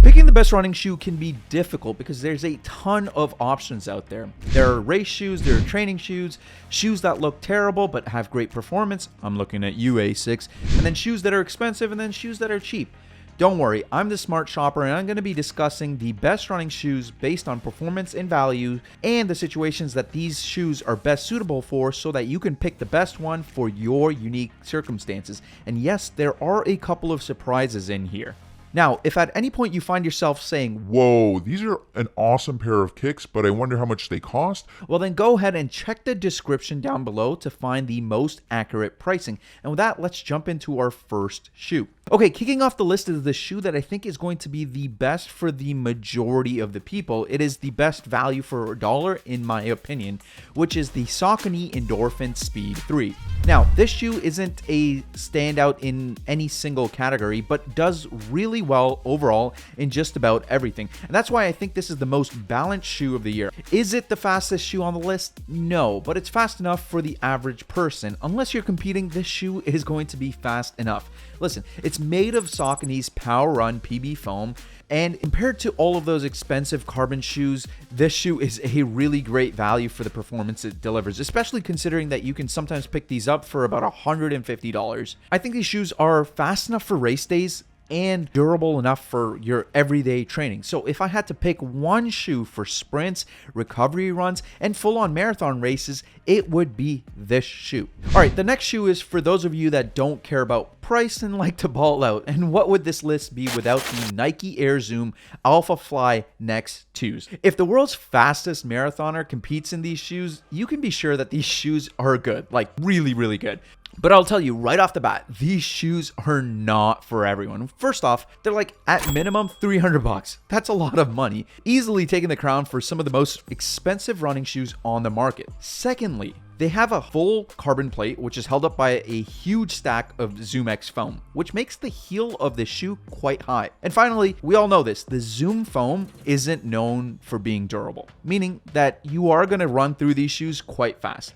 Picking the best running shoe can be difficult because there's a ton of options out there. There are race shoes, there are training shoes, shoes that look terrible but have great performance. I'm looking at you, Asics. And then shoes that are expensive, and then shoes that are cheap. Don't worry, I'm the smart shopper, and I'm going to be discussing the best running shoes based on performance and value and the situations that these shoes are best suitable for, so that you can pick the best one for your unique circumstances. And yes, there are a couple of surprises in here. Now, if at any point you find yourself saying, "Whoa, these are an awesome pair of kicks, but I wonder how much they cost," well then go ahead and check the description down below to find the most accurate pricing. And with that, let's jump into our first shoe. Okay, kicking off the list is the shoe that I think is going to be the best for the majority of the people. It is the best value for a dollar in my opinion, which is the Saucony Endorphin Speed 3. Now, this shoe isn't a standout in any single category, but does really well overall in just about everything. And that's why I think this is the most balanced shoe of the year. Is it the fastest shoe on the list? No, but it's fast enough for the average person. Unless you're competing, this shoe is going to be fast enough. Listen, it's made of Saucony's Power Run PB foam, and compared to all of those expensive carbon shoes, this shoe is a really great value for the performance it delivers, especially considering that you can sometimes pick these up for about $150. I think these shoes are fast enough for race days and durable enough for your everyday training. So if I had to pick one shoe for sprints, recovery runs, and full-on marathon races, it would be this shoe. All right, the next shoe is for those of you that don't care about price and like to ball out. And what would this list be without the Nike Air Zoom Alphafly Next 2s? If the world's fastest marathoner competes in these shoes, you can be sure that these shoes are good, like really, really good. But I'll tell you right off the bat, these shoes are not for everyone. First off, they're like at minimum $300. That's a lot of money, easily taking the crown for some of the most expensive running shoes on the market. Secondly, they have a full carbon plate, which is held up by a huge stack of Zoom X foam, which makes the heel of the shoe quite high. And finally, we all know this, the Zoom foam isn't known for being durable, meaning that you are going to run through these shoes quite fast.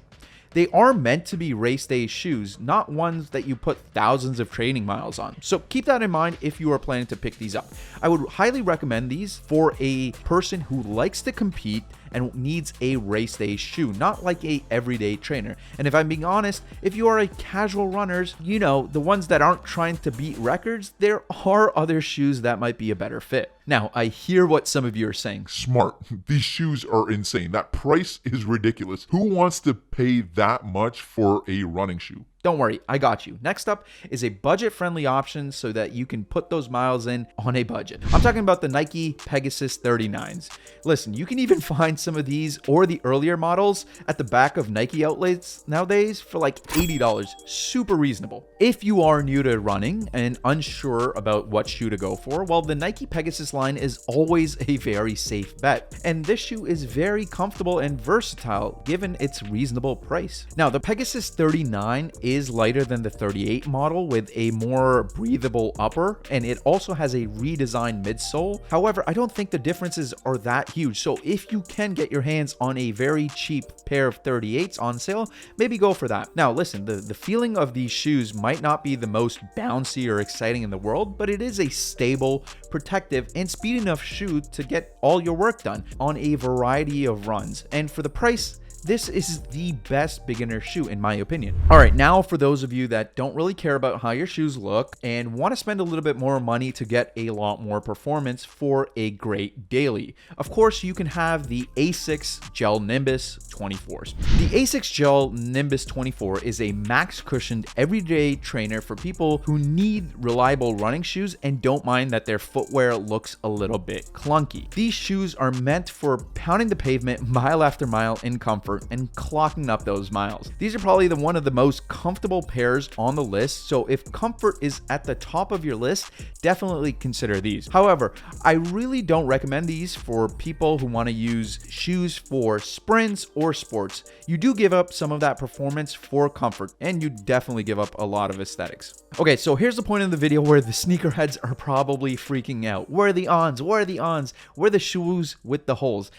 They are meant to be race day shoes, not ones that you put thousands of training miles on. So keep that in mind if you are planning to pick these up. I would highly recommend these for a person who likes to compete and needs a race day shoe, not like a everyday trainer. And if I'm being honest, if you are a casual runners, you know, the ones that aren't trying to beat records, there are other shoes that might be a better fit. Now, I hear what some of you are saying. Smart. These shoes are insane. That price is ridiculous. Who wants to pay that much for a running shoe? Don't worry, I got you. Next up is a budget-friendly option so that you can put those miles in on a budget. I'm talking about the Nike Pegasus 39s. Listen, you can even find some of these or the earlier models at the back of Nike outlets nowadays for like $80. Super reasonable. If you are new to running and unsure about what shoe to go for, well, the Nike Pegasus line is always a very safe bet. And this shoe is very comfortable and versatile given its reasonable price. Now, the Pegasus 39 is lighter than the 38 model with a more breathable upper, and it also has a redesigned midsole. However, I don't think the differences are that huge, so if you can get your hands on a very cheap pair of 38s on sale, maybe go for that. Now listen, the feeling of these shoes might not be the most bouncy or exciting in the world, but it is a stable, protective, and speed enough shoe to get all your work done on a variety of runs. And for the price, this is the best beginner shoe in my opinion. All right, now for those of you that don't really care about how your shoes look and want to spend a little bit more money to get a lot more performance for a great daily, of course you can have the Asics Gel Nimbus 24s. The Asics Gel Nimbus 24 is a max cushioned everyday trainer for people who need reliable running shoes and don't mind that their footwear looks a little bit clunky. These shoes are meant for pounding the pavement mile after mile in comfort and clocking up those miles. These are probably one of the most comfortable pairs on the list, so if comfort is at the top of your list, definitely consider these. However, I really don't recommend these for people who want to use shoes for sprints or sports. You do give up some of that performance for comfort, and you definitely give up a lot of aesthetics. Okay, so here's the point in the video where the sneakerheads are probably freaking out. Where are the Ons? Where are the Ons? Where are the shoes with the holes?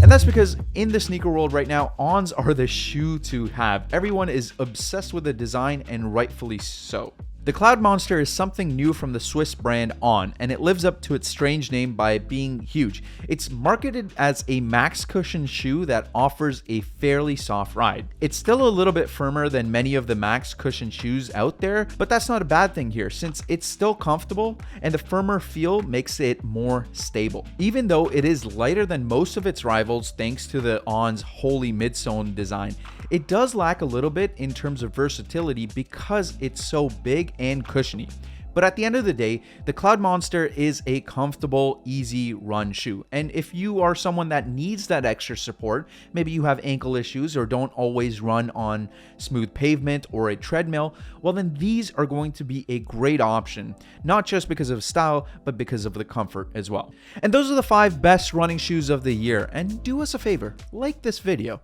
And that's because in the sneaker world right now, Ons are the shoe to have. Everyone is obsessed with the design, and rightfully so. The Cloudmonster is something new from the Swiss brand On, and it lives up to its strange name by being huge. It's marketed as a max cushion shoe that offers a fairly soft ride. It's still a little bit firmer than many of the max cushion shoes out there, but that's not a bad thing here since it's still comfortable and the firmer feel makes it more stable. Even though it is lighter than most of its rivals thanks to the On's wholly midsole design, it does lack a little bit in terms of versatility because it's so big and cushiony. But at the end of the day, the Cloudmonster is a comfortable, easy run shoe. And if you are someone that needs that extra support, maybe you have ankle issues or don't always run on smooth pavement or a treadmill, well then these are going to be a great option, not just because of style, but because of the comfort as well. And those are the 5 best running shoes of the year. And do us a favor, like this video.